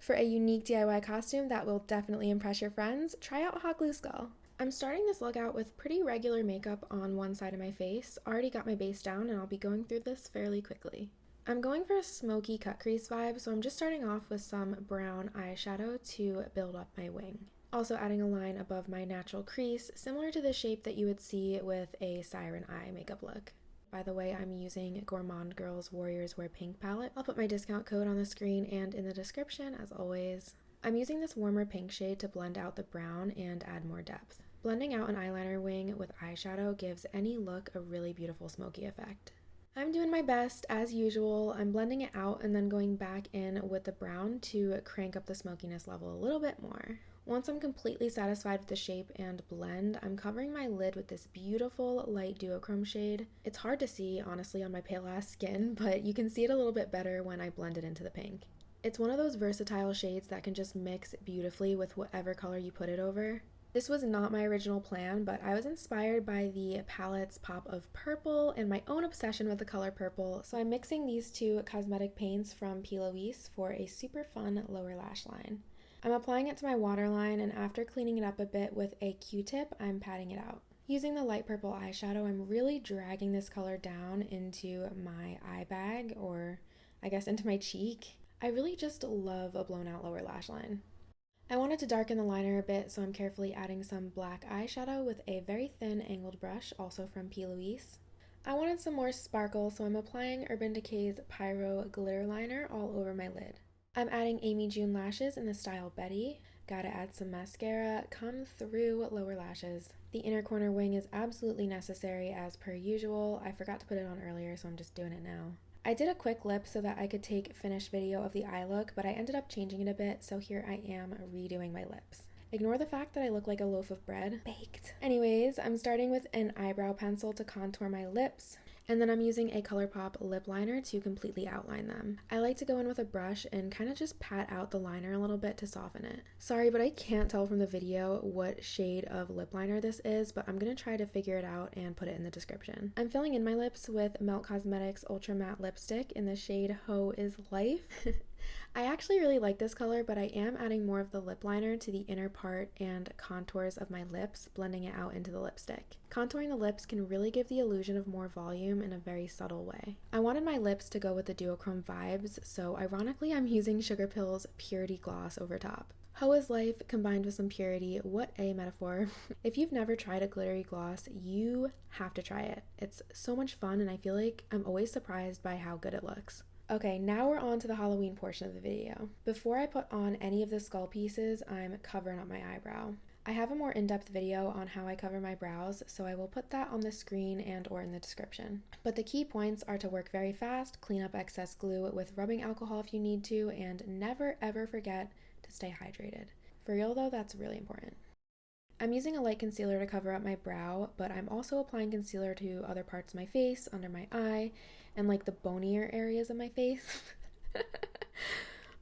For a unique DIY costume that will definitely impress your friends, try out Hot Glue Skull. I'm starting this look out with pretty regular makeup on one side of my face. Already got my base down and I'll be going through this fairly quickly. I'm going for a smoky cut crease vibe, so I'm just starting off with some brown eyeshadow to build up my wing. Also adding a line above my natural crease, similar to the shape that you would see with a siren eye makeup look. By the way, I'm using Gourmande Girls Warriors Wear Pink palette. I'll put my discount code on the screen and in the description as always. I'm using this warmer pink shade to blend out the brown and add more depth. Blending out an eyeliner wing with eyeshadow gives any look a really beautiful smoky effect. I'm doing my best as usual. I'm blending it out and then going back in with the brown to crank up the smokiness level a little bit more. Once I'm completely satisfied with the shape and blend, I'm covering my lid with this beautiful light duochrome shade. It's hard to see, honestly, on my pale ass skin, but you can see it a little bit better when I blend it into the pink. It's one of those versatile shades that can just mix beautifully with whatever color you put it over. This was not my original plan, but I was inspired by the palette's pop of purple and my own obsession with the color purple, so I'm mixing these two cosmetic paints from P. Louise for a super fun lower lash line. I'm applying it to my waterline, and after cleaning it up a bit with a Q-tip, I'm patting it out. Using the light purple eyeshadow, I'm really dragging this color down into my eye bag, or I guess into my cheek. I really just love a blown out lower lash line. I wanted to darken the liner a bit, so I'm carefully adding some black eyeshadow with a very thin angled brush, also from P. Louise. I wanted some more sparkle, so I'm applying Urban Decay's Pyro glitter liner all over my lid. I'm adding AmyJuneLashes in the style Betty. Gotta add some mascara, come through lower lashes. The inner corner wing is absolutely necessary as per usual. I forgot to put it on earlier, so I'm just doing it now. I did a quick lip so that I could take finished video of the eye look, but I ended up changing it a bit, so here I am redoing my lips. Ignore the fact that I look like a loaf of bread. Baked. Anyways, I'm starting with an eyebrow pencil to contour my lips, and then I'm using a ColourPop lip liner to completely outline them. I like to go in with a brush and kind of just pat out the liner a little bit to soften it. Sorry, but I can't tell from the video what shade of lip liner this is, but I'm gonna try to figure it out and put it in the description. I'm filling in my lips with Melt Cosmetics Ultra Matte Lipstick in the shade Ho is Life. I actually really like this color, but I am adding more of the lip liner to the inner part and contours of my lips, blending it out into the lipstick. Contouring the lips can really give the illusion of more volume in a very subtle way. I wanted my lips to go with the duochrome vibes, so ironically I'm using Sugarpill's Purity Gloss over top. Ho is Life combined with some purity, what a metaphor. If you've never tried a glittery gloss, you have to try it. It's so much fun and I feel like I'm always surprised by how good it looks. Okay, now we're on to the Halloween portion of the video. Before I put on any of the skull pieces, I'm covering up my eyebrow. I have a more in-depth video on how I cover my brows, so I will put that on the screen and or in the description. But the key points are to work very fast, clean up excess glue with rubbing alcohol if you need to, and never ever forget to stay hydrated. For real though, that's really important. I'm using a light concealer to cover up my brow, but I'm also applying concealer to other parts of my face, under my eye, and like the bonier areas of my face.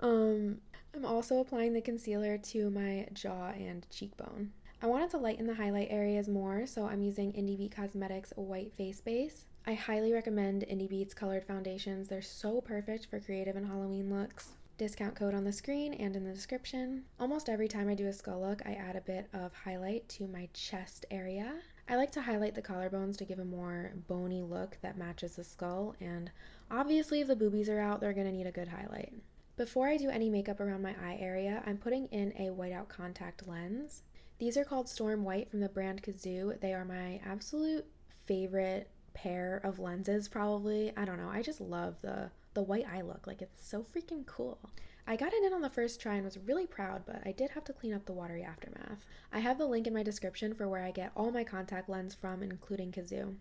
I'm also applying the concealer to my jaw and cheekbone. I wanted to lighten the highlight areas more, so I'm using Indi Cosmetics White Face Base. I highly recommend Indi Beats colored foundations. They're so perfect for creative and Halloween looks. Discount code on the screen and in the description. Almost every time I do a skull look, I add a bit of highlight to my chest area. I like to highlight the collarbones to give a more bony look that matches the skull, and obviously if the boobies are out, they're gonna need a good highlight. Before I do any makeup around my eye area, I'm putting in a whiteout contact lens. These are called Storm White from the brand Kazzue. They are my absolute favorite pair of lenses probably. I don't know, I just love the white eye look, like it's so freaking cool. I got it in on the first try and was really proud, but I did have to clean up the watery aftermath. I have the link in my description for where I get all my contact lens from, including Kazzue.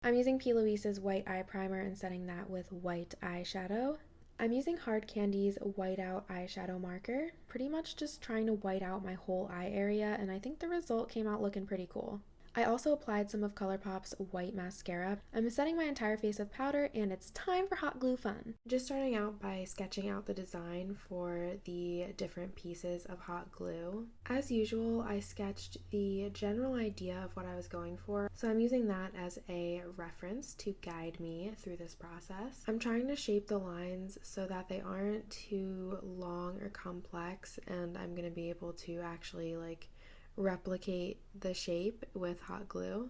I'm using P. Louise's white eye primer and setting that with white eyeshadow. I'm using Hard Candy's whiteout eyeshadow marker, pretty much just trying to white out my whole eye area, and I think the result came out looking pretty cool. I also applied some of ColourPop's white mascara. I'm setting my entire face with powder, and it's time for hot glue fun. Just starting out by sketching out the design for the different pieces of hot glue. As usual, I sketched the general idea of what I was going for, so I'm using that as a reference to guide me through this process. I'm trying to shape the lines so that they aren't too long or complex, and I'm going to be able to actually replicate the shape with hot glue.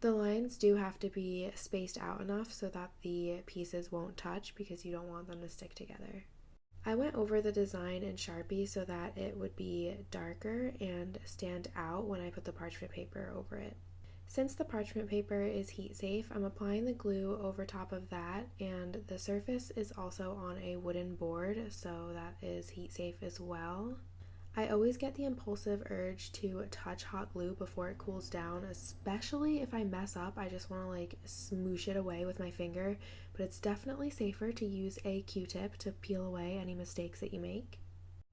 The lines do have to be spaced out enough so that the pieces won't touch because you don't want them to stick together. I went over the design in Sharpie so that it would be darker and stand out when I put the parchment paper over it. Since the parchment paper is heat safe, I'm applying the glue over top of that, and the surface is also on a wooden board, so that is heat safe as well. I always get the impulsive urge to touch hot glue before it cools down, especially if I mess up. I just want to smoosh it away with my finger, but it's definitely safer to use a Q-tip to peel away any mistakes that you make.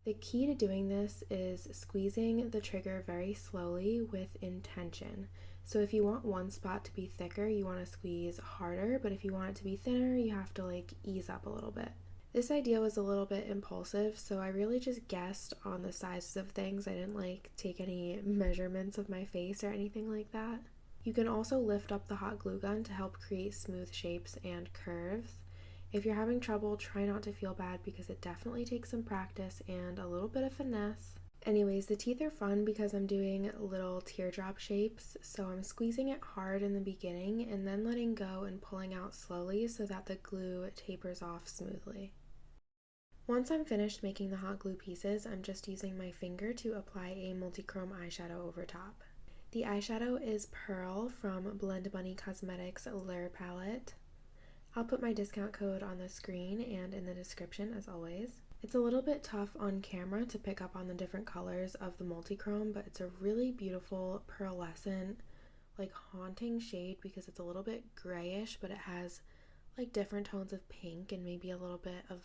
The key to doing this is squeezing the trigger very slowly with intention. So if you want one spot to be thicker, you want to squeeze harder, but if you want it to be thinner, you have to ease up a little bit. This idea was a little bit impulsive, so I really just guessed on the sizes of things. I didn't take any measurements of my face or anything like that. You can also lift up the hot glue gun to help create smooth shapes and curves. If you're having trouble, try not to feel bad because it definitely takes some practice and a little bit of finesse. Anyways, the teeth are fun because I'm doing little teardrop shapes, so I'm squeezing it hard in the beginning and then letting go and pulling out slowly so that the glue tapers off smoothly. Once I'm finished making the hot glue pieces, I'm just using my finger to apply a multi-chrome eyeshadow over top. The eyeshadow is Pearl from Blend Bunny Cosmetics Lure Palette. I'll put my discount code on the screen and in the description as always. It's a little bit tough on camera to pick up on the different colors of the multi-chrome, but it's a really beautiful pearlescent, haunting shade because it's a little bit grayish, but it has different tones of pink and maybe a little bit of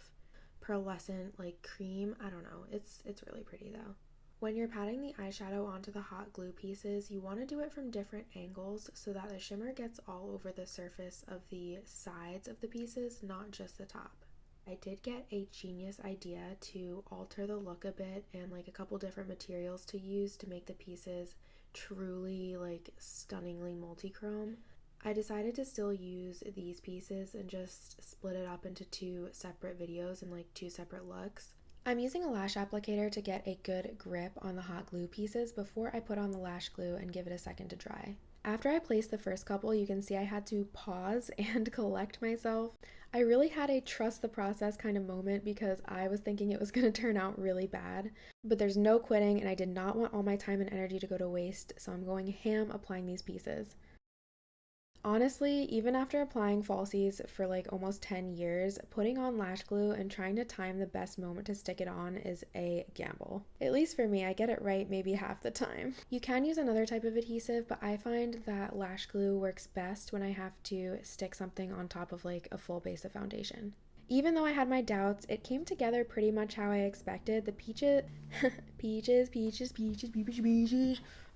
pearlescent cream. I don't know, it's really pretty though. When you're patting the eyeshadow onto the hot glue pieces, you want to do it from different angles so that the shimmer gets all over the surface of the sides of the pieces, not just the top. I did get a genius idea to alter the look a bit and a couple different materials to use to make the pieces truly stunningly multi-chrome. I decided to still use these pieces and just split it up into two separate videos and two separate looks. I'm using a lash applicator to get a good grip on the hot glue pieces before I put on the lash glue and give it a second to dry. After I placed the first couple, you can see I had to pause and collect myself. I really had a trust the process kind of moment because I was thinking it was going to turn out really bad, but there's no quitting and I did not want all my time and energy to go to waste, so I'm going ham applying these pieces. Honestly, even after applying falsies for almost 10 years, putting on lash glue and trying to time the best moment to stick it on is a gamble. At least for me, I get it right maybe half the time. You can use another type of adhesive, but I find that lash glue works best when I have to stick something on top of a full base of foundation. Even though I had my doubts, it came together pretty much how I expected. The peaches.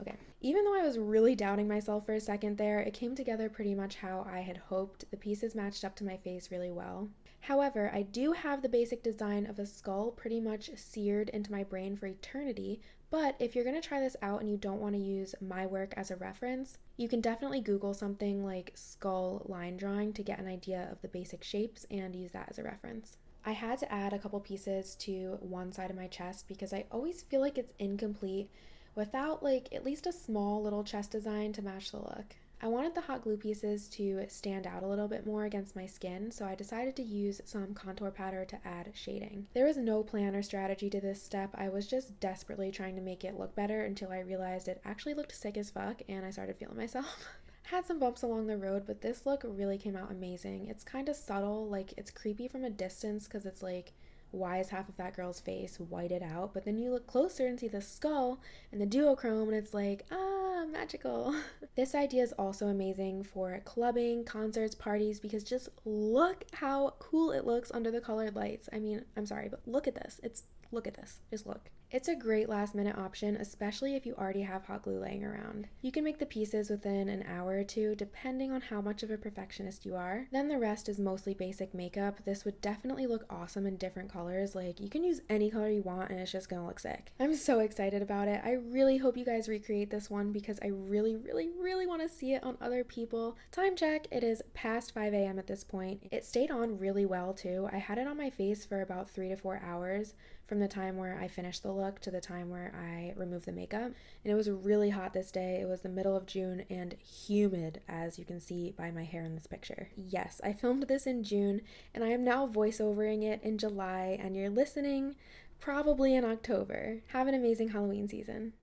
Okay. Even though I was really doubting myself for a second there, it came together pretty much how I had hoped. The pieces matched up to my face really well. However, I do have the basic design of a skull pretty much seared into my brain for eternity, but if you're going to try this out and you don't want to use my work as a reference, you can definitely Google something like skull line drawing to get an idea of the basic shapes and use that as a reference. I had to add a couple pieces to one side of my chest because I always feel like it's incomplete without at least a small little chest design to match the look. I wanted the hot glue pieces to stand out a little bit more against my skin, so I decided to use some contour powder to add shading. There was no plan or strategy to this step. I was just desperately trying to make it look better until I realized it actually looked sick as fuck and I started feeling myself. Had some bumps along the road, but this look really came out amazing. It's kind of subtle, it's creepy from a distance because it's why is half of that girl's face whited out? But then you look closer and see the skull and the duochrome and it's magical. This idea is also amazing for clubbing, concerts, parties, because just look how cool it looks under the colored lights. I mean, I'm sorry, but look at this. Look at this. Just look. It's a great last minute option, especially if you already have hot glue laying around. You can make the pieces within an hour or two, depending on how much of a perfectionist you are. Then the rest is mostly basic makeup. This would definitely look awesome in different colors. Like, you can use any color you want and it's just gonna look sick. I'm so excited about it. I really hope you guys recreate this one because I really want to see it on other people. Time check, it is past 5 a.m. at this point. It stayed on really well too. I had it on my face for about 3 to 4 hours from the time where I finished the look to the time where I removed the makeup. And it was really hot this day. It was the middle of June and humid, as you can see by my hair in this picture. Yes, I filmed this in June and I am now voiceovering it in July, and you're listening probably in October. Have an amazing Halloween season.